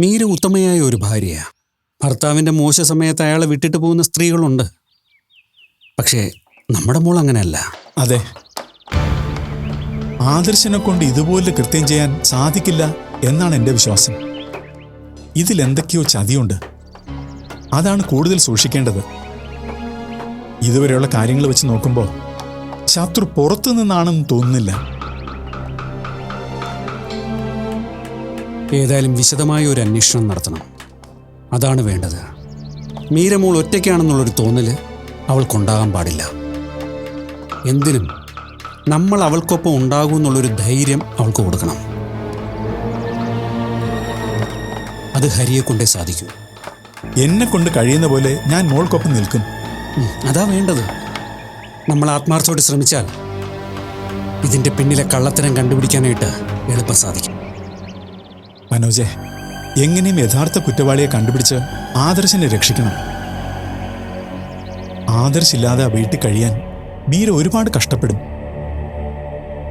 മീര ഉത്തമയായ ഒരു ഭാര്യയാണ്. ഭർത്താവിൻ്റെ മോശ സമയത്ത് അയാളെ വിട്ടിട്ട് പോകുന്ന സ്ത്രീകളുണ്ട്. പക്ഷേ നമ്മുടെ മോൾ അങ്ങനെയല്ല. അതെ, ആദർശനെ കൊണ്ട് ഇതുപോലെ കൃത്യം ചെയ്യാൻ സാധിക്കില്ല എന്നാണ് എൻ്റെ വിശ്വാസം. ഇതിലെന്തൊക്കെയോ ചതിയുണ്ട്. അതാണ് കൂടുതൽ സൂക്ഷിക്കേണ്ടത്. ഇതുവരെയുള്ള കാര്യങ്ങൾ വെച്ച് നോക്കുമ്പോൾ ശത്രു പുറത്തു നിന്നാണെന്ന് തോന്നുന്നില്ല. ഏതായാലും വിശദമായ ഒരു അന്വേഷണം നടത്തണം. അതാണ് വേണ്ടത്. മീരമോൾ ഒറ്റയ്ക്കാണെന്നുള്ളൊരു തോന്നല് അവൾക്കുണ്ടാകാൻ പാടില്ല. എന്തിനും നമ്മൾ അവൾക്കൊപ്പം ഉണ്ടാകുമെന്നുള്ളൊരു ധൈര്യം അവൾക്ക് കൊടുക്കണം. അത് ഹരിയെ കൊണ്ടേ സാധിക്കൂ. എന്നെ കൊണ്ട് കഴിയുന്ന പോലെ ഞാൻ മോൾക്കൊപ്പം നിൽക്കും. അതാ വേണ്ടത്. നമ്മൾ ആത്മാർത്ഥത്തോടെ ശ്രമിച്ചാൽ ഇതിൻ്റെ പിന്നിലെ കള്ളത്തരം കണ്ടുപിടിക്കാനായിട്ട് എളുപ്പം സാധിക്കും. മനോജെ, എങ്ങനെയും യഥാർത്ഥ കുറ്റവാളിയെ കണ്ടുപിടിച്ച് ആദർശനെ രക്ഷിക്കണം. ആദർശില്ലാതെ ആ വീട്ടിൽ കഴിയാൻ മീര ഒരുപാട് കഷ്ടപ്പെടും.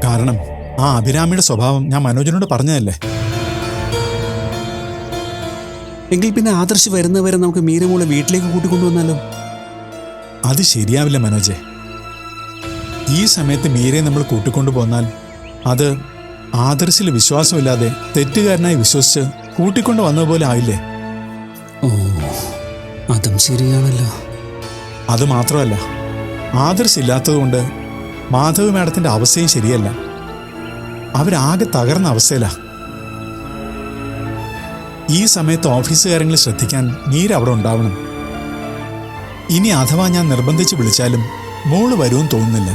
കാരണം ആ അഭിരാമിയുടെ സ്വഭാവം ഞാൻ മനോജിനോട് പറഞ്ഞതല്ലേ. എങ്കിൽ പിന്നെ ആദർശ് വരുന്നവരെ നമുക്ക് മീരമോളെ വീട്ടിലേക്ക് കൂട്ടിക്കൊണ്ടുവന്നാലോ? അത് ശരിയാവില്ല മനോജെ. ഈ സമയത്ത് മീരയെ നമ്മൾ കൂട്ടിക്കൊണ്ടു പോന്നാൽ അത് ആദർശിൽ വിശ്വാസമില്ലാതെ തെറ്റുകാരനായി വിശ്വസിച്ച് കൂട്ടിക്കൊണ്ടു വന്നതുപോലെ ആയില്ലേ? ഓ, അതും ശരിയാണല്ലോ. അത് മാത്രമല്ല, ആദർശില്ലാത്തതുകൊണ്ട് മാധവ് മാഡത്തിൻ്റെ അവസ്ഥയും ശരിയല്ല. അവരാകെ തകർന്ന അവസ്ഥയിലാ. ഈ സമയത്ത് ഓഫീസ് കാര്യങ്ങൾ ശ്രദ്ധിക്കാൻ മീര അവിടെ ഉണ്ടാവണം. ഇനി അഥവാ ഞാൻ നിർബന്ധിച്ച് വിളിച്ചാലും മോള് വരുമെന്ന് തോന്നുന്നില്ല.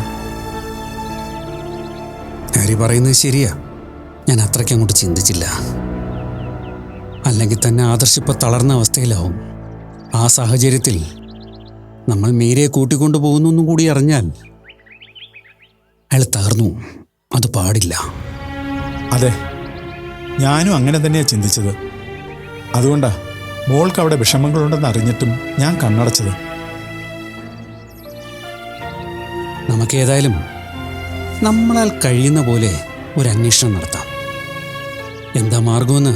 ഹരി പറയുന്നത് ശരിയാ. ഞാൻ അത്രയ്ക്ക് അങ്ങോട്ട് ചിന്തിച്ചില്ല. അല്ലെങ്കിൽ തന്നെ ആദർശിപ്പോൾ തളർന്ന അവസ്ഥയിലാവും. ആ സാഹചര്യത്തിൽ നമ്മൾ മീരയെ കൂട്ടിക്കൊണ്ടു പോകുന്നു കൂടി അറിഞ്ഞാൽ അയാൾ തകർന്നു. അത് പാടില്ല. അതെ, ഞാനും അങ്ങനെ തന്നെയാണ് ചിന്തിച്ചത്. അതുകൊണ്ടാ മോൾക്ക് അവിടെ വിഷമങ്ങളുണ്ടെന്ന് അറിഞ്ഞിട്ടും ഞാൻ കണ്ണടച്ചത്. നമുക്കേതായാലും നമ്മളാൽ കഴിയുന്ന പോലെ ഒരു അന്വേഷണം നടത്താം. എന്താ മാർഗമെന്ന്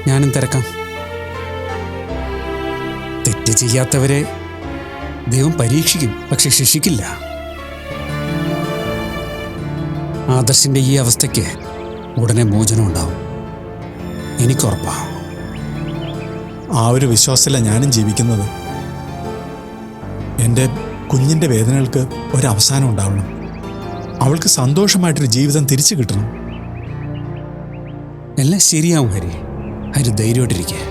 ഞാനും തിരക്കാം. തെറ്റ് ചെയ്യാത്തവരെ ദൈവം പരീക്ഷിക്കും, പക്ഷെ ശിക്ഷിക്കില്ല. ആദർശിൻ്റെ ഈ അവസ്ഥയ്ക്ക് ഉടനെ മോചനം ഉണ്ടാവും. എനിക്കുറപ്പാ. ആ ഒരു വിശ്വാസത്തിലാണ് ഞാനും ജീവിക്കുന്നത്. എൻ്റെ കുഞ്ഞിൻ്റെ വേദനകൾക്ക് ഒരവസാനം ഉണ്ടാവണം. അവൾക്ക് സന്തോഷമായിട്ടൊരു ജീവിതം തിരിച്ചു കിട്ടണം. എല്ലാം ശരിയാവും ഹരി. ഹരി ധൈര്യമായിട്ടിരിക്കുക.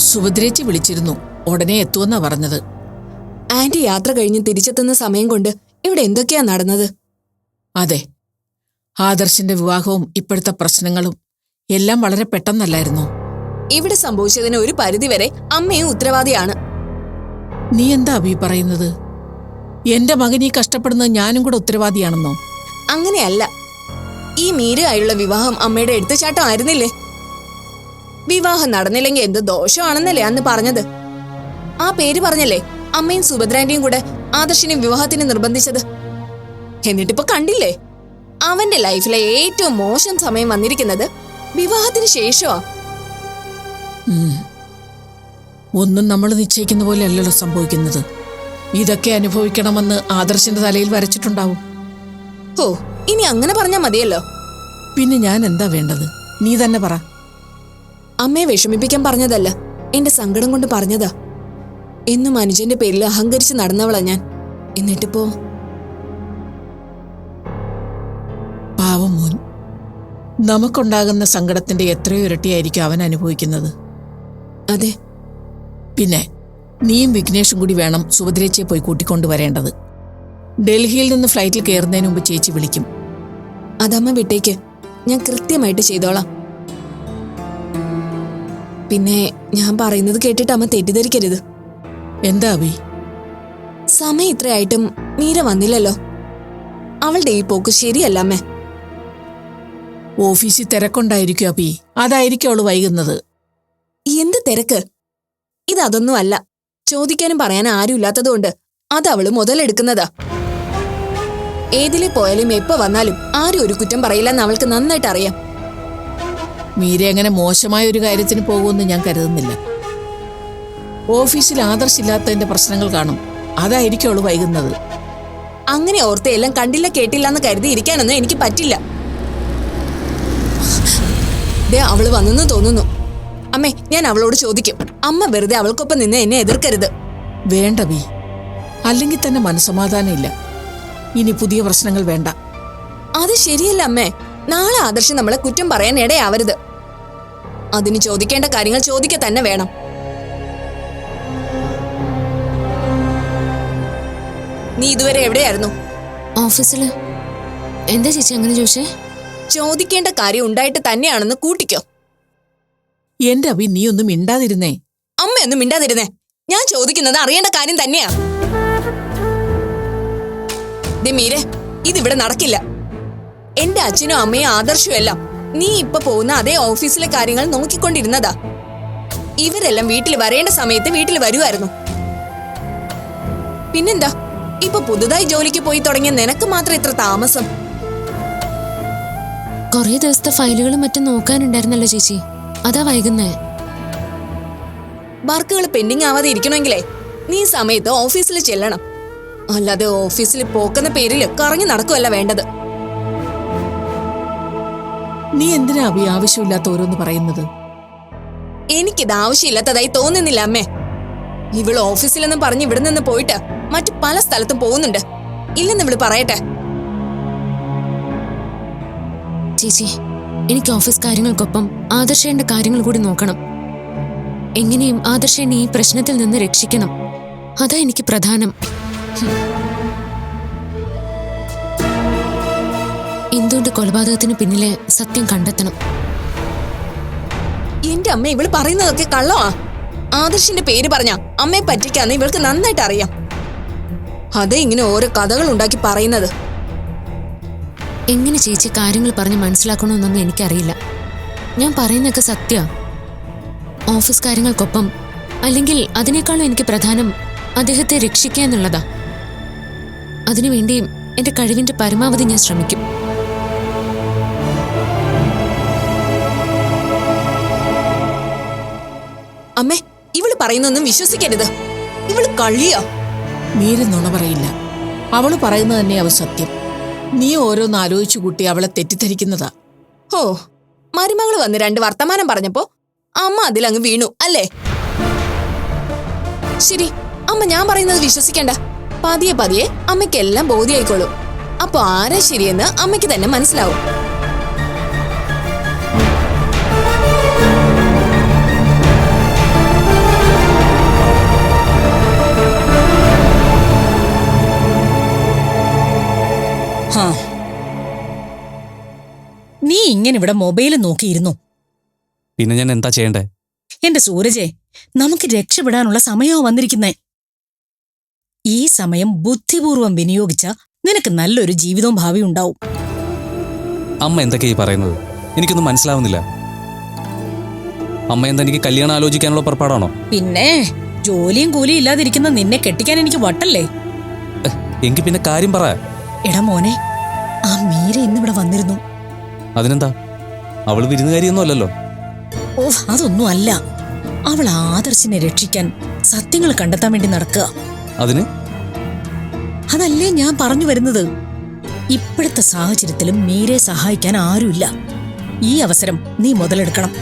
സുഭദ്രേച്ചി വിളിച്ചിരുന്നു. ഉടനെ എത്തുമെന്നാ പറഞ്ഞത്. ആന്റി യാത്ര കഴിഞ്ഞ് തിരിച്ചെത്തുന്ന സമയം കൊണ്ട് ഇവിടെ എന്തൊക്കെയാ നടന്നത്? അതെ, ആദർശിന്റെ വിവാഹവും ഇപ്പോഴത്തെ പ്രശ്നങ്ങളും എല്ലാം വളരെ പെട്ടെന്നല്ലായിരുന്നു. ഇവിടെ സംഭവിച്ചതിന് ഒരു പരിധിവരെ അമ്മയും ഉത്തരവാദിയാണ്. നീ എന്താ അഭി പറയുന്നത്? എന്റെ മകൻ ഈ കഷ്ടപ്പെടുന്നത് ഞാനും കൂടെ ഉത്തരവാദിയാണെന്നോ? അങ്ങനെയല്ല. ഈ മീരയായുള്ള വിവാഹം അമ്മയുടെ എടുത്തുചാട്ടം ആയിരുന്നില്ലേ? വിവാഹം നടന്നില്ലെങ്കിൽ എന്ത് ദോഷമാണെന്നല്ലേ അന്ന് പറഞ്ഞത്? ആ പേര് പറഞ്ഞല്ലേ അമ്മയും സുഭദ്രാന്റിയും കൂടെ ആദർശിനെ വിവാഹത്തിന് നിർബന്ധിച്ചത്. എന്നിട്ടിപ്പോ കണ്ടില്ലേ, അവന്റെ ലൈഫിലെ ഏറ്റവും മോശം സമയം വന്നിരിക്കുന്നത് വിവാഹത്തിന് ശേഷമാ. ഒന്നും നമ്മൾ നിശ്ചയിക്കുന്ന പോലെ അല്ലല്ലോ സംഭവിക്കുന്നത്. ഇതൊക്കെ അനുഭവിക്കണമെന്ന് ആദർശിന്റെ തലയിൽ വരച്ചിട്ടുണ്ടാവും. ഓ, ഇനി അങ്ങനെ പറഞ്ഞാ മതിയല്ലോ. പിന്നെ ഞാൻ എന്താ വേണ്ടത്? നീ തന്നെ പറ. അമ്മയെ വിഷമിപ്പിക്കാൻ പറഞ്ഞതല്ല, എന്റെ സങ്കടം കൊണ്ട് പറഞ്ഞതാ. എന്നും അനുജന്റെ പേരിൽ അഹങ്കരിച്ച് നടന്നവളാ ഞാൻ. എന്നിട്ടിപ്പോ പാവം മോൻ. നമുക്കുണ്ടാകുന്ന സങ്കടത്തിന്റെ എത്രയോ ഇരട്ടിയായിരിക്കും അവൻ അനുഭവിക്കുന്നത്. അതെ. പിന്നെ നീയും വിഘ്നേഷും കൂടി വേണം സുഭദ്രേച്ചിയെ പോയി കൂട്ടിക്കൊണ്ടുവരേണ്ടത്. ഡൽഹിയിൽ നിന്ന് ഫ്ലൈറ്റിൽ കയറുന്നതിന് മുമ്പ് ചേച്ചി വിളിക്കും. അതമ്മ വിട്ടേക്ക്, ഞാൻ കൃത്യമായിട്ട് ചെയ്തോളാം. പിന്നെ ഞാൻ പറയുന്നത് കേട്ടിട്ട് അമ്മ തെറ്റിദ്ധരിക്കരുത്. എന്താ അഭി? സമയം ഇത്രയായിട്ടും മീര വന്നില്ലല്ലോ. അവളുടെ ഈ പോക്ക് ശരിയല്ല അമ്മേ. ഓഫീസിൽ തിരക്കുണ്ടായിരിക്കും അഭി, അതായിരിക്കും അവള് വൈകുന്നത്. എന്ത് തിരക്ക്? ഇതൊന്നും അല്ല. ചോദിക്കാനും പറയാനും ആരും ഇല്ലാത്തതുകൊണ്ട് അത് അവള് മുതലെടുക്കുന്നതാ. ഏതിലെ പോയാലും എപ്പോ വന്നാലും ആരും ഒരു കുറ്റം പറയില്ലെന്ന് അവൾക്ക് നന്നായിട്ട് അറിയാം. മീര അങ്ങനെ മോശമായ ഒരു കാര്യത്തിന് പോകുമെന്ന് ഞാൻ കരുതുന്നില്ല. ഓഫീസിൽ ആദർശില്ലാത്തതിന്റെ പ്രശ്നങ്ങൾ കാണും, അതായിരിക്കും അവള് വൈകുന്നത്. അങ്ങനെ ഓർത്ത് എല്ലാം കണ്ടില്ല കേട്ടില്ല എന്ന് കരുതി ഇരിക്കാനൊന്നും എനിക്ക് പറ്റില്ല. ദേ അവള് വന്നെന്ന് തോന്നുന്നു. അമ്മേ, ഞാൻ അവളോട് ചോദിക്കും. അമ്മ വെറുതെ അവൾക്കൊപ്പം നിന്ന് എന്നെ എതിർക്കരുത്. വേണ്ട ബി, അല്ലെങ്കിൽ തന്നെ മനസ്സമാധാനം ഇല്ല. ഇനി പുതിയ പ്രശ്നങ്ങൾ വേണ്ട. അത് ശരിയല്ല അമ്മേ. നാളെ ആദർശം നമ്മളെ കുറ്റം പറയാൻ ഇടയാവരുത്. അതിന് ചോദിക്കേണ്ട കാര്യങ്ങൾ ചോദിക്ക തന്നെ വേണം. നീ ഇതുവരെ എവിടെയായിരുന്നു? ഓഫീസില്. എന്താ ചേച്ചി അങ്ങനെ ചോദിച്ചേ? ചോദിക്കേണ്ട കാര്യം ഉണ്ടായിട്ട് തന്നെയാണെന്ന് കൂട്ടിക്കോ. എന്റെ അഭി, നീ ഒന്നും മിണ്ടാതിരുന്നേ. അമ്മയൊന്നും മിണ്ടാതിരുന്നേ. ഞാൻ ചോദിക്കുന്നത് അറിയേണ്ട കാര്യം തന്നെയാ. ദേ മീരെ, ഇതിവിടെ നടക്കില്ല. എന്റെ അച്ഛനും അമ്മയും ആദർശവും എല്ലാം നീ ഇപ്പൊ പോകുന്ന അതേ ഓഫീസിലെ കാര്യങ്ങൾ നോക്കിക്കൊണ്ടിരുന്നതാ. ഇവരെല്ലാം വീട്ടിൽ വരേണ്ട സമയത്ത് വീട്ടിൽ വരുമായിരുന്നു. പിന്നെന്താ, ഇപ്പൊ പുതുതായി ജോലിക്ക് പോയി തുടങ്ങിയ നിനക്ക് മാത്രം ഇത്ര താമസം? കൊറേ ദിവസത്തെ ഫയലുകളും മറ്റും നോക്കാനുണ്ടായിരുന്നല്ലോ ചേച്ചി, അതാ വൈകുന്നേ. വർക്കുകൾ പെൻഡിങ് ആവാതെ ഇരിക്കണമെങ്കിലേ നീ സമയത്ത് ഓഫീസിൽ ചെല്ലണം. അല്ലാതെ ഓഫീസിൽ പോക്കുന്ന പേരിൽ കറങ്ങി നടക്കുമല്ല വേണ്ടത്. നീ എന്തിനാ അഭി ആവശ്യമില്ലാത്ത ഓരോന്ന് പറയുന്നത്? എനിക്കിത് ആവശ്യമില്ലാത്തതായി തോന്നുന്നില്ല അമ്മേ. ഇവള് ഓഫീസിലെന്നും പറഞ്ഞ് ഇവിടെ നിന്ന് പോയിട്ട് മറ്റു പല സ്ഥലത്തും പോകുന്നുണ്ട്. ഇല്ലെന്ന് ഇവള് പറയട്ടെ. ചേച്ചി, എനിക്ക് ഓഫീസ് കാര്യങ്ങൾക്കൊപ്പം ആദർശേന്റെ കാര്യങ്ങൾ കൂടി നോക്കണം. എങ്ങനെയും ആദർശേനെ ഈ പ്രശ്നത്തിൽ നിന്ന് രക്ഷിക്കണം, അതാ എനിക്ക് പ്രധാനം. ഇന്ദുവിന്റെ കൊലപാതകത്തിന് പിന്നിലെ സത്യം കണ്ടെത്തണം. എന്റെ അമ്മ, ഇവള് പറയുന്നതൊക്കെ കള്ളമാ. ആദർശിന്റെ പേര് പറഞ്ഞ അമ്മയെ പറ്റിക്കാന്ന് ഇവൾക്ക് നന്നായിട്ട് അറിയാം. അതേ ഇങ്ങനെ ഓരോ കഥകൾ ഉണ്ടാക്കി പറയുന്നത്. എങ്ങനെ ചേച്ചി കാര്യങ്ങൾ പറഞ്ഞ് മനസ്സിലാക്കണമെന്നൊന്നും എനിക്കറിയില്ല. ഞാൻ പറയുന്നതൊക്കെ സത്യ. ഓഫീസ് കാര്യങ്ങൾക്കൊപ്പം അല്ലെങ്കിൽ അതിനേക്കാളും എനിക്ക് പ്രധാനം അദ്ദേഹത്തെ രക്ഷിക്കുക എന്നുള്ളതാ. അതിനുവേണ്ടി എന്റെ കഴിവിന്റെ പരമാവധി ഞാൻ ശ്രമിക്കും. അമ്മേ, ഇവള് പറയുന്നൊന്നും വിശ്വസിക്കരുത്. ഇവള് കള്ളിയാ. മീര നുണ പറയില്ല. അവള് പറയുന്നത് തന്നെയാവും സത്യം. നീ ഓരോന്ന് ആലോചിച്ചു കൂട്ടി അവളെ തെറ്റിദ്ധരിക്കുന്നതാ. ഓ, മരുമകള് വന്ന് 2 വർത്തമാനം പറഞ്ഞപ്പോ അമ്മ അതിലങ്ങ് വീണു അല്ലേ? ശരി, അമ്മ ഞാൻ പറയുന്നത് വിശ്വസിക്കണ്ട. പതിയെ പതിയെ അമ്മയ്ക്കെല്ലാം ബോധ്യായിക്കോളൂ. അപ്പൊ ആരാ ശരിയെന്ന് അമ്മയ്ക്ക് തന്നെ മനസ്സിലാവും. നീ ഇങ്ങനെ ഇവിടെ മൊബൈൽ നോക്കിയിരുന്നു? പിന്നെ ഞാൻ എന്താ ചെയ്യണ്ടേ? എന്റെ സൂരജെ, നമുക്ക് രക്ഷപ്പെടാനുള്ള സമയമാ വന്നിരിക്കുന്നേ. ഈ സമയം ബുദ്ധിപൂർവം വിനിയോഗിച്ച നിനക്ക് നല്ലൊരു ജീവിതവും ഭാവിയും ഉണ്ടാവും. അമ്മ എന്തൊക്കെയാ ഈ പറയുന്നത്? എനിക്കൊന്നും മനസ്സിലാവുന്നില്ല. അമ്മ എന്താ എനിക്ക് കല്യാണം ആലോചിക്കാനുള്ള പുറപ്പാടാണോ? പിന്നെ ജോലിയും കൂലിയും ഇല്ലാതിരിക്കുന്ന നിന്നെ കെട്ടിക്കാൻ എനിക്ക് വട്ടല്ലേ? എങ്കിൽ പിന്നെ കാര്യം പറ. എടാ മോനെ, ആ മീര ഇന്നിവിടെ വന്നിരുന്നു. അതിനെന്താ? അവള് വിരുന്നുകാരിയൊന്നും അല്ലല്ലോ. ഓ, അതൊന്നും അല്ല. അവൾ ആദർശിനെ രക്ഷിക്കാൻ സത്യങ്ങൾ കണ്ടെത്താൻ വേണ്ടി നടക്കുക. അതിന്? അതല്ലേ ഞാൻ പറഞ്ഞു വരുന്നത്. ഇപ്പോഴത്തെ സാഹചര്യത്തിലും മീരയെ സഹായിക്കാൻ ആരുമില്ല. ഈ അവസരം നീ മുതലെടുക്കണം.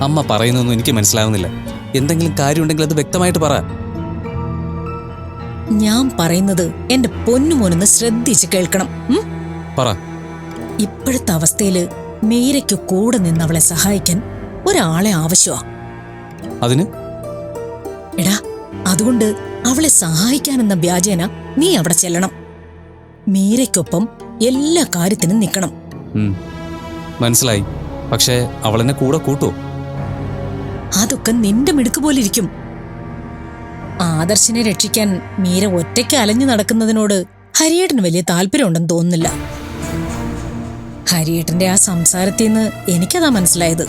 അമ്മ പറയുന്നൊന്നും എനിക്ക് മനസ്സിലാവുന്നില്ല. എന്തെങ്കിലും കാര്യമുണ്ടെങ്കിൽ അത് വ്യക്തമായിട്ട് പറ. ഞാൻ പറയുന്നത് എന്റെ പൊന്നുമോനൊന്ന് ശ്രദ്ധിച്ച് കേൾക്കണം. പറ. ഇപ്പോഴത്തെ അവസ്ഥയില് മീരയ്ക്ക് കൂടെ നിന്ന് അവളെ സഹായിക്കാൻ ഒരാളെ ആവശ്യമാ. അതിന്? എടാ, അതുകൊണ്ട് അവളെ സഹായിക്കാനെന്ന വ്യാജേന നീ അവിടെ ചെല്ലണം. മീരയ്ക്കൊപ്പം എല്ലാ കാര്യത്തിനും നിൽക്കണം. മനസ്സിലായി. പക്ഷേ അവളെന്നെ കൂടെ കൂട്ടോ? അതൊക്കെ നിന്റെ മിടുക്ക് പോലിരിക്കും. ആദർശിനെ രക്ഷിക്കാൻ മീര ഒറ്റയ്ക്ക് അലഞ്ഞു നടക്കുന്നതിനോട് ഹരിയേട്ടന് വലിയ താല്പര്യമുണ്ടെന്ന് തോന്നുന്നില്ല. ഹരിയേട്ടന്റെ ആ സംസാരത്തിൽ നിന്ന് എനിക്കതാ മനസ്സിലായത്.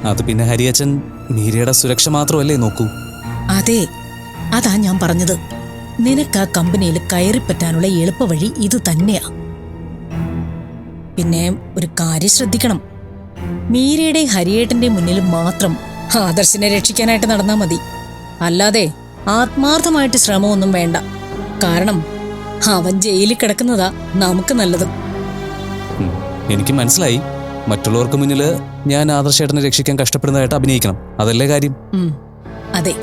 അത് പിന്നെ ഹരിയച്ചൻ മീരയുടെ സുരക്ഷ മാത്രമല്ലേ നോക്കൂ? അതെ, അതാ ഞാൻ പറഞ്ഞത്. നിനക്ക് ആ കമ്പനിയിൽ കയറിപ്പറ്റാനുള്ള എളുപ്പവഴി ഇത് തന്നെയാ. പിന്നെ ഒരു കാര്യം ശ്രദ്ധിക്കണം, മീരയുടെയും ഹരിയേട്ടന്റെയും മുന്നിൽ മാത്രം ആദർശിനെ രക്ഷിക്കാനായിട്ട് നടന്നാ മതി. അല്ലാതെ ആത്മാർത്ഥമായിട്ട് ശ്രമമൊന്നും വേണ്ട. കാരണം അവൻ ജയിലിൽ കിടക്കുന്നതാ നമുക്ക് നല്ലത്. എനിക്ക് മനസ്സിലായി. മറ്റുള്ളവർക്ക് മുന്നിൽ ഞാൻ ആദർശേട്ടനെ രക്ഷിക്കാൻ കഷ്ടപ്പെടുന്നതായിട്ട് അഭിനയിക്കണം, അതല്ലേ കാര്യം? അതെ.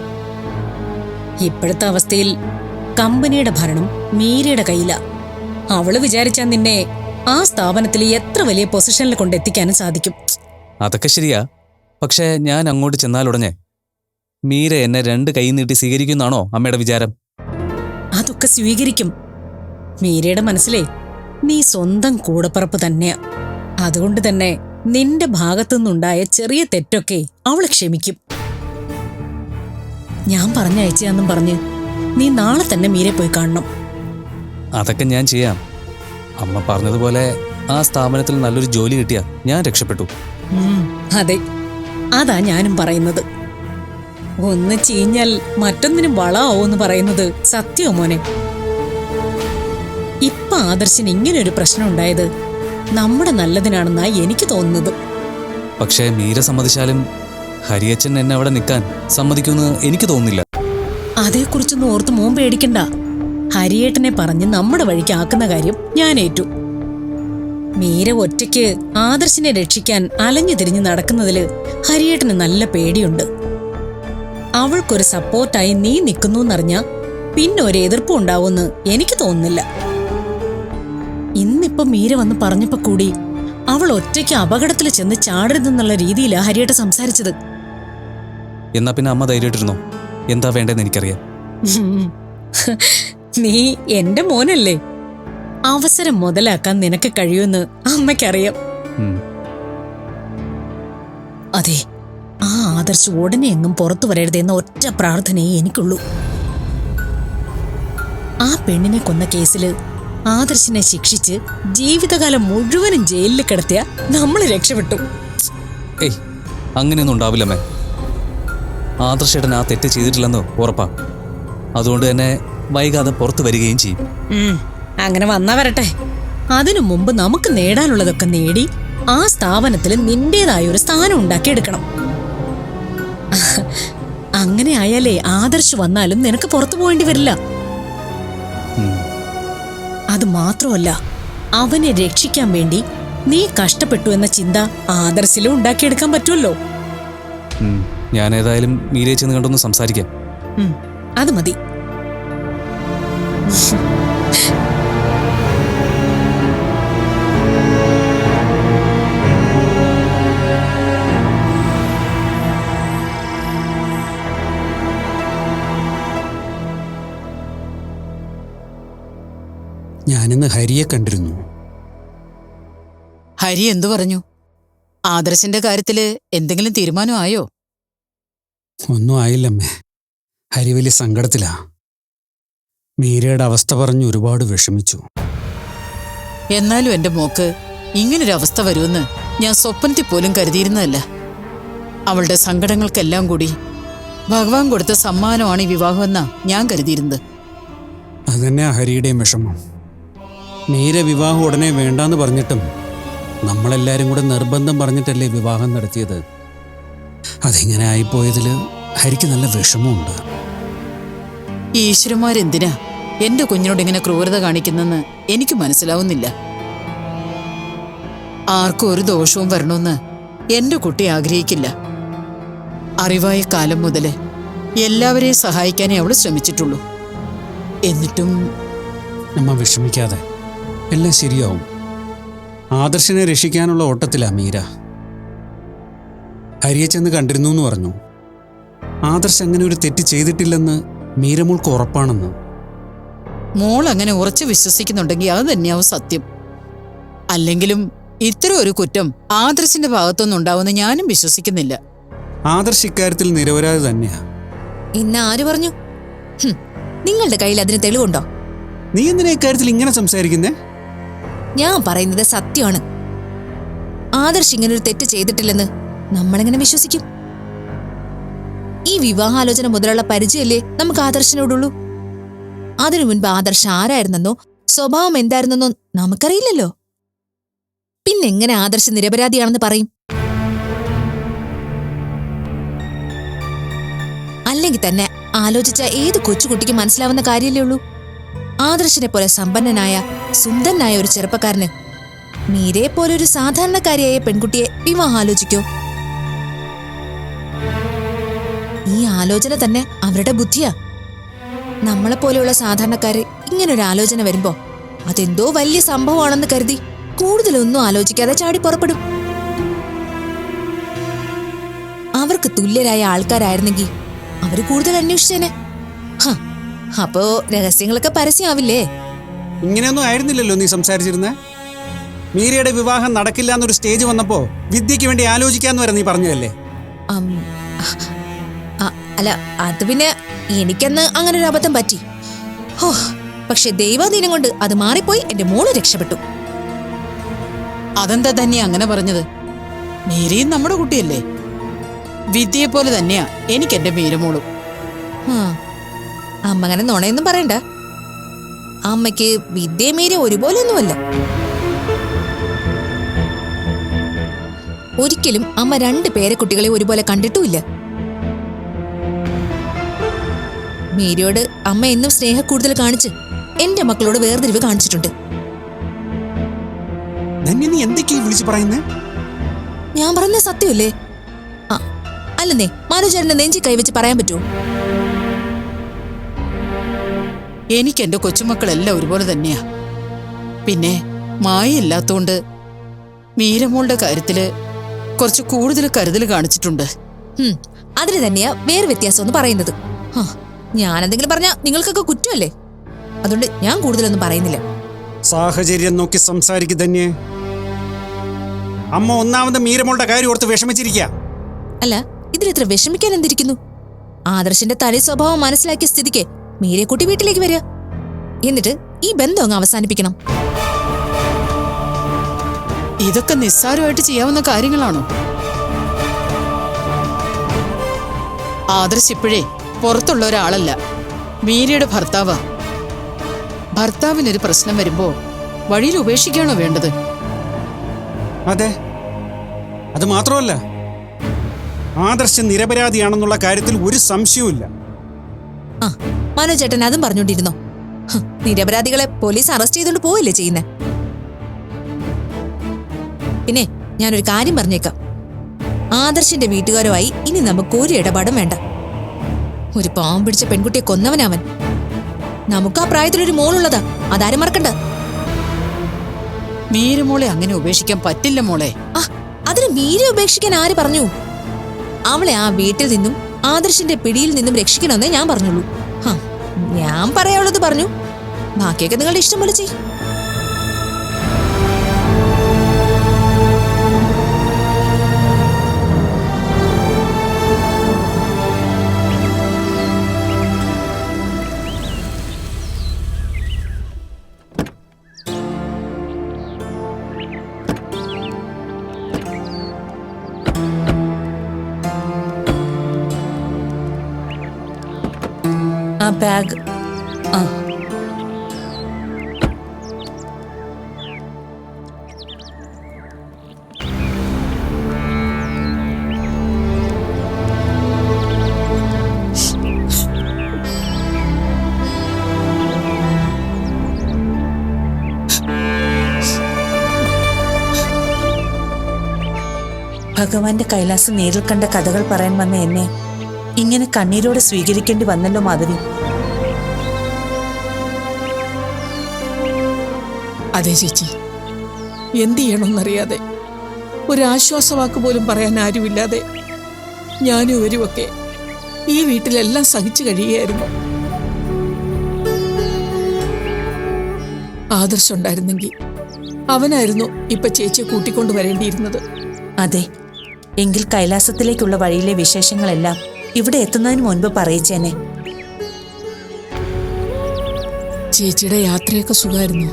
ഇപ്പോഴത്തെ അവസ്ഥയിൽ കമ്പനിയുടെ ഭരണം മീരയുടെ കയ്യിലാ. അവള് വിചാരിച്ചാൽ നിന്നെ ആ സ്ഥാപനത്തിൽ എത്ര വലിയ പൊസിഷനിൽ കൊണ്ടെത്തിക്കാനും സാധിക്കും. അതൊക്കെ ശരിയാ. പക്ഷേ ഞാൻ അങ്ങോട്ട് ചെന്നാലുടനെ മീര എന്നെ 2 കൈ നീട്ടി സ്വീകരിക്കുന്നാണോ അമ്മയുടെ വിചാരം? അതൊക്കെ സ്വീകരിക്കും. മീരയുടെ മനസ്സിലെ നീ സ്വന്തം കൂടപ്പറപ്പ് തന്നെയാ. അതുകൊണ്ട് തന്നെ നിന്റെ ഭാഗത്തുനിന്നുണ്ടായ ചെറിയ തെറ്റൊക്കെ അവള് ക്ഷമിക്കും. ഞാൻ പറഞ്ഞയച്ചാന്നും പറഞ്ഞ് നീ നാളെ തന്നെ മീരെ പോയി കാണണം. അതൊക്കെ ഞാൻ ചെയ്യാം. അമ്മ പറഞ്ഞതുപോലെ ആ സ്ഥാപനത്തിൽ നല്ലൊരു ജോലി കിട്ടിയാ ഞാൻ രക്ഷപ്പെട്ടു. അതെ, അതാ ഞാനും പറയുന്നത്. ഒന്ന് ചീഞ്ഞാൽ മറ്റൊന്നിനും വളമാവോന്ന് പറയുന്നത് സത്യമോ മോനെ? ഇപ്പൊ ആദർശിന് ഇങ്ങനൊരു പ്രശ്നം ഉണ്ടായത് നമ്മുടെ നല്ലതിനാണെന്നാ എനിക്ക് തോന്നുന്നത്. പക്ഷേ മീര സമ്മതിച്ചാലും ഹരിയച്ചൻ എന്നെ അവിടെ നിൽക്കാൻ സമ്മതിക്കുമെന്ന് എനിക്ക് തോന്നുന്നില്ല. അതേക്കുറിച്ചൊന്നും ഓർത്ത് മോൻ പേടിക്കണ്ട. ഹരിയേട്ടനെ പറഞ്ഞ് നമ്മുടെ വഴിക്ക് ആക്കുന്ന കാര്യം ഞാൻ ഏറ്റു. മീര ഒറ്റയ്ക്ക് ആദർശിനെ രക്ഷിക്കാൻ അലഞ്ഞു തിരിഞ്ഞ് നടക്കുന്നതില് ഹരിയേട്ടന് നല്ല പേടിയുണ്ട്. അവൾക്കൊരു സപ്പോർട്ടായി നീ നിൽക്കുന്നു എന്നറിഞ്ഞാ പിന്നെ ഒരു എതിർപ്പും ഉണ്ടാവുമെന്ന് എനിക്ക് തോന്നുന്നില്ല. ഇന്നിപ്പം മീര വന്ന് പറഞ്ഞപ്പോ കൂടി അവൾ ഒറ്റയ്ക്ക് അപകടത്തിൽ ചെന്ന് ചാടരുതെന്നുള്ള രീതിയിലാ ഹരിയേട്ട സംസാരിച്ചത്. എന്നാ പിന്നെ അമ്മ ധൈര്യമായിട്ടിരുന്നോ? എന്താ വേണ്ടെന്ന് എനിക്കറിയാം. നീ എന്റെ മോനല്ലേ, അവസരം മുതലാക്കാൻ നിനക്ക് കഴിയുമെന്ന് അമ്മയ്ക്കറിയാം. അതെ, ആ ആദർശ് ഉടനെ എങ്ങും പുറത്തു വരരുതെന്ന ഒറ്റ പ്രാർത്ഥനയെ എനിക്കുള്ളൂ. ആ പെണ്ണിനെ കൊന്ന കേസില് ആദർശിനെ ശിക്ഷിച്ച് ജീവിതകാലം മുഴുവനും ജയിലിൽ കിടത്തിയ നമ്മൾ രക്ഷപ്പെട്ടു. ഏയ്, അങ്ങനെയൊന്നും ഉണ്ടാവില്ലമ്മേ. ആദർശേട്ടൻ ആ തെറ്റ് ചെയ്തിട്ടില്ലെന്ന് ഉറപ്പാ. അതുകൊണ്ട് തന്നെ വൈകാതെ പുറത്തു വരികയും ചെയ്യും. അങ്ങനെ വന്നാ വരട്ടെ. അതിനു മുമ്പ് നമുക്ക് നേടാനുള്ളതൊക്കെ നേടി ആ സ്ഥാപനത്തിൽ നിന്റേതായ ഒരു സ്ഥാനം ഉണ്ടാക്കിയെടുക്കണം. അങ്ങനെ ആയാലേ ആദർശ് വന്നാലും നിനക്ക് പുറത്തു പോകേണ്ടി വരില്ല. അത് മാത്രമല്ല, അവനെ രക്ഷിക്കാൻ വേണ്ടി നീ കഷ്ടപ്പെട്ടു എന്ന ചിന്ത ആദർശിലും ഉണ്ടാക്കിയെടുക്കാൻ പറ്റുമല്ലോ. ഞാൻ ഏതായാലും മീരയെ ചെന്ന് കണ്ടൊന്ന് സംസാരിക്കാം. അത് മതി. ഞാനിന്ന് ഹരിയെ കണ്ടിരുന്നു. ഹരി എന്തു പറഞ്ഞു? ആദർശിന്റെ കാര്യത്തില് എന്തെങ്കിലും തീരുമാനമായോ? ഒന്നും ആയില്ലമ്മേ. ഹരി വലിയ സങ്കടത്തിലാ. മീരയുടെ അവസ്ഥ പറഞ്ഞ് ഒരുപാട് വിഷമിച്ചു. എന്നാലും എന്റെ മോക്ക് ഇങ്ങനൊരു അവസ്ഥ വരുമെന്ന് ഞാൻ സ്വപ്നത്തിൽ പോലും കരുതിയിരുന്നതല്ല. അവളുടെ സങ്കടങ്ങൾക്കെല്ലാം കൂടി ഭഗവാൻ കൊടുത്ത സമ്മാനമാണ് ഈ വിവാഹമെന്നാ ഞാൻ കരുതിയിരുന്നത്. അതന്നെ ഹരിയുടെയും വിഷമം. മീര വിവാഹം ഉടനെ വേണ്ടാന്ന് പറഞ്ഞിട്ടും നമ്മളെല്ലാരും കൂടെ നിർബന്ധം പറഞ്ഞിട്ടല്ലേ വിവാഹം നടത്തിയത്. അതിങ്ങനെ ആയിപ്പോയതിൽ ഹരിക്ക് നല്ല വിഷമമുണ്ട്. ഈശ്വരന്മാരെന്തിനാ എന്റെ കുഞ്ഞിനോട് ഇങ്ങനെ ക്രൂരത കാണിക്കുന്നെന്ന് എനിക്ക് മനസ്സിലാവുന്നില്ല. ആർക്കും ഒരു ദോഷവും വരണമെന്ന് എന്റെ കുട്ടി ആഗ്രഹിക്കില്ല. അറിവായ കാലം മുതല് എല്ലാവരെയും സഹായിക്കാനേ അവള് ശ്രമിച്ചിട്ടുള്ളൂ. എന്നിട്ടും നമ്മ വിഷമിക്കാതെ, എല്ലാം ശരിയാവും. ആദർശിനെ രക്ഷിക്കാനുള്ള ഓട്ടത്തിലാ മീര. ഹരിയെ ചെന്ന് കണ്ടിരുന്നു എന്ന് പറഞ്ഞു. ആദർശ് അങ്ങനെ ഒരു തെറ്റ് ചെയ്തിട്ടില്ലെന്ന് മീരമോൾക്ക് ഉറപ്പാണെന്ന്. മോൾ അങ്ങനെ ഉറച്ചു വിശ്വസിക്കുന്നുണ്ടെങ്കിൽ അത് തന്നെയാവും സത്യം. അല്ലെങ്കിലും ഇത്തരം ഒരു കുറ്റം ആദർശിന്റെ ഭാഗത്തൊന്നും ഉണ്ടാവുമെന്ന് ഞാനും വിശ്വസിക്കുന്നില്ല. ആദർശ് ഇക്കാര്യത്തിൽ നിരപരാധി തന്നെയാ. ഇന്ന് ആര് പറഞ്ഞു? നിങ്ങളുടെ കയ്യിൽ അതിന് തെളിവുണ്ടോ? നീ എന്തിനാ ഇക്കാര്യത്തിൽ ഇങ്ങനെ സംസാരിക്കുന്നേ? ഞാൻ പറയുന്നത് സത്യമാണ്. ആദർശ് ഇങ്ങനൊരു തെറ്റ് ചെയ്തിട്ടില്ലെന്ന് നമ്മളെങ്ങനെ വിശ്വസിക്കും? ഈ വിവാഹാലോചന മുതലുള്ള പരിചയമല്ലേ നമുക്ക് ആദർശിനോടുള്ളൂ. അതിനു മുൻപ് ആദർശ് ആരായിരുന്നെന്നോ സ്വഭാവം എന്തായിരുന്നെന്നോ നമുക്കറിയില്ലല്ലോ. പിന്നെങ്ങനെ ആദർശ് നിരപരാധിയാണെന്ന് പറയും? അല്ലെങ്കിൽ തന്നെ ആലോചിച്ച ഏത് കൊച്ചുകുട്ടിക്ക് മനസ്സിലാവുന്ന കാര്യമല്ലേ ഉള്ളൂ. ആദർശിനെ പോലെ സമ്പന്നനായ സുന്ദരനായ ഒരു ചെറുപ്പക്കാരന് മീരയെ പോലെ ഒരു സാധാരണക്കാരിയായ പെൺകുട്ടിയെ വിവാഹം ആലോചിക്കോ? ഈ ആലോചന തന്നെ അവരുടെ ബുദ്ധിയാ. നമ്മളെപ്പോലെയുള്ള സാധാരണക്കാര് ഇങ്ങനൊരു ആലോചന വരുമ്പോ അതെന്തോ വലിയ സംഭവമാണെന്ന് കരുതി കൂടുതലൊന്നും ആലോചിക്കാതെ ചാടി പുറപ്പെടും. അവർക്ക് തുല്യരായ ആൾക്കാരായിരുന്നെങ്കിൽ അവര് കൂടുതൽ അന്വേഷിച്ചേനെ. അപ്പോ രഹസ്യങ്ങളൊക്കെ പരസ്യമാവില്ലേ? ഇങ്ങനെയൊന്നും ആയിരുന്നില്ലല്ലോ നീ സംസാരിച്ചിരുന്നേ. മീരയുടെ വിവാഹം നടക്കില്ല എന്നൊരു സ്റ്റേജ് വന്നപ്പോ വിദ്യയ്ക്ക് വേണ്ടി ആലോചിക്കാന്ന് വരെ നീ പറഞ്ഞതല്ലേ? അല്ല, അത് പിന്നെ എനിക്കന്ന് അങ്ങനെ ഒരു അബദ്ധം പറ്റി. ഹോ, പക്ഷെ ദൈവാധീനം കൊണ്ട് അത് മാറിപ്പോയി. എന്റെ മോള് രക്ഷപ്പെട്ടു. അതെന്താ തന്നെ അങ്ങനെ പറഞ്ഞത്? മീരയും നമ്മുടെ കുട്ടിയല്ലേ. വിദ്യയെ പോലെ തന്നെയാ എനിക്ക് എന്റെ മീരമോളും. അമ്മ അങ്ങനെ നുണയൊന്നും പറയണ്ട. അമ്മയ്ക്ക് വിദ്യ മീര ഒരുപോലൊന്നുമല്ല. ഒരിക്കലും അമ്മ 2 പേരക്കുട്ടികളെ ഒരുപോലെ കണ്ടിട്ടുമില്ല. മീരയോട് അമ്മ എന്നും സ്നേഹ കൂടുതൽ കാണിച്ച് എന്റെ മക്കളോട് വേർതിരിവ് കാണിച്ചിട്ടുണ്ട്. നീ എന്തൊക്കെയാ വിളിച്ചു പറയുന്നേ? ഞാൻ പറഞ്ഞ സത്യമല്ലേ? അല്ലെന്നേ, മാനുചേട്ടന്റെ നെഞ്ചി കൈവച്ച് പറയാൻ പറ്റുമോ? എനിക്ക് എന്റെ കൊച്ചുമക്കളെല്ലാം ഒരുപോലെ തന്നെയാ. പിന്നെ മായയില്ലാത്തോണ്ട് മീരമോളുടെ കാര്യത്തില് കുറച്ച് കൂടുതൽ കരുതൽ കാണിച്ചിട്ടുണ്ട്. അതിന് തന്നെയാ വേറെ വ്യത്യാസം എന്ന് പറയുന്നത്. ഞാനെന്തെങ്കിലും പറഞ്ഞാ നിങ്ങൾക്കൊക്കെ കുറ്റമല്ലേ? അതുകൊണ്ട് ഞാൻ കൂടുതലൊന്നും പറയുന്നില്ല. സാഹചര്യം നോക്കി സംസാരിക്കുക തന്നെ. അമ്മ ഒന്നാമത് മീരമോളുടെ കാര്യം ഓർത്ത് വിഷമിച്ചിരിക്കുക. അല്ല, ഇതിലിത്ര വിഷമിക്കാൻ എന്തിരിക്കുന്നു? ആദർശിന്റെ തനി സ്വഭാവം മനസ്സിലാക്കിയ സ്ഥിതിക്ക് മീരക്കുട്ടി വീട്ടിലേക്ക് വരിക. എന്നിട്ട് ഈ ബന്ധം അങ്ങ് അവസാനിപ്പിക്കണം. ഇതൊക്കെ നിസ്സാരമായിട്ട് ചെയ്യാവുന്ന കാര്യങ്ങളാണോ? ആദർശ് ഇപ്പോഴേ പുറത്തുള്ള ഒരാളല്ല, മീരയുടെ ഭർത്താവാ. ഭർത്താവിനൊരു പ്രശ്നം വരുമ്പോ വഴിയിൽ ഉപേക്ഷിക്കാണോ വേണ്ടത്? അതെ, അത് മാത്രമല്ല, ആദർശ് നിരപരാധിയാണെന്നുള്ള കാര്യത്തിൽ ഒരു സംശയവുമില്ല. മനോജേട്ടൻ അതും പറഞ്ഞോണ്ടിരുന്നോ? നിരപരാധികളെ പോലീസ് അറസ്റ്റ് ചെയ്തോണ്ട് പോയില്ലേ ചെയ്യുന്നേ? പിന്നെ ഞാനൊരു കാര്യം പറഞ്ഞേക്കാം. ആദർശിന്റെ വീട്ടുകാരുമായി ഇനി നമുക്ക് ഒരു ഇടപാടും വേണ്ട. ഒരു പാവം പിടിച്ച പെൺകുട്ടിയെ കൊന്നവനവൻ. നമുക്ക് ആ പ്രായത്തിലൊരു മോളുള്ളതാ, അതാരും മറക്കണ്ട. മീരമോളെ അങ്ങനെ ഉപേക്ഷിക്കാൻ പറ്റില്ല മോളെ. അതിന് മീര ഉപേക്ഷിക്കാൻ ആര് പറഞ്ഞു? അവളെ ആ വീട്ടിൽ നിന്നും ആദർശിന്റെ പിടിയിൽ നിന്നും രക്ഷിക്കണമെന്നേ ഞാൻ പറഞ്ഞുള്ളൂ. ഞാൻ പറയാനുള്ളത് പറഞ്ഞു. ബാക്കിയൊക്കെ നിങ്ങളുടെ ഇഷ്ടം പോലെ ചെയ്യും. ആ ബാഗ് ഭഗവാന്റെ കൈലാസം നേരിൽ കണ്ട കഥകൾ പറയാൻ വന്ന എന്നെ ഇങ്ങനെ കണ്ണീരോടെ സ്വീകരിക്കേണ്ടി വന്നല്ലോ മാധവി. അതെ ചേച്ചി, എന്ത് ചെയ്യണമെന്നറിയാതെ, ഒരാശ്വാസവാക്ക് പോലും പറയാൻ ആരുമില്ലാതെ ഞാനും ഇവരുമൊക്കെ ഈ വീട്ടിലെല്ലാം സഹിച്ചു കഴിയുകയായിരുന്നു. ആദർശുണ്ടായിരുന്നെങ്കിൽ അവനായിരുന്നു ഇപ്പൊ ചേച്ചിയെ കൂട്ടിക്കൊണ്ടു വരേണ്ടിയിരുന്നത്. അതെ, എങ്കിൽ കൈലാസത്തിലേക്കുള്ള വഴിയിലെ വിശേഷങ്ങളെല്ലാം ഇവിടെ എത്തുന്നതിന് മുൻപ് പറയിച്ചേനെ. ചേച്ചിയുടെ യാത്രയൊക്കെ സുഖമായിരുന്നു?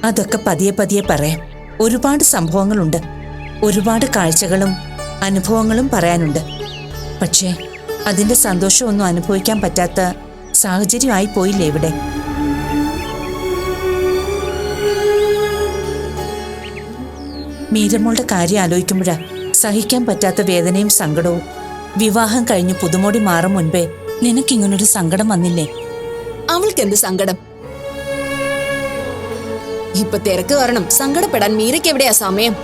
അതൊക്കെ പതിയെ പതിയെ പറയാം. ഒരുപാട് സംഭവങ്ങളുണ്ട്, ഒരുപാട് കാഴ്ചകളും അനുഭവങ്ങളും പറയാനുണ്ട്. പക്ഷേ അതിന്റെ സന്തോഷമൊന്നും അനുഭവിക്കാൻ പറ്റാത്ത സാഹചര്യമായി പോയില്ലേ ഇവിടെ? മീരമ്മളുടെ കാര്യം ആലോചിക്കുമ്പോഴാ സഹിക്കാൻ പറ്റാത്ത വേദനയും സങ്കടവും. വിവാഹം കഴിഞ്ഞ് പുതുമോടി മാറും മുൻപേ നിനക്കിങ്ങനൊരു സങ്കടം വന്നില്ലേ? അവൾക്ക് എന്ത് സങ്കടം? ഇപ്പൊ തിരക്ക് കാരണം സങ്കടപ്പെടാൻ മീരയ്ക്ക് എവിടെയാ സമയം?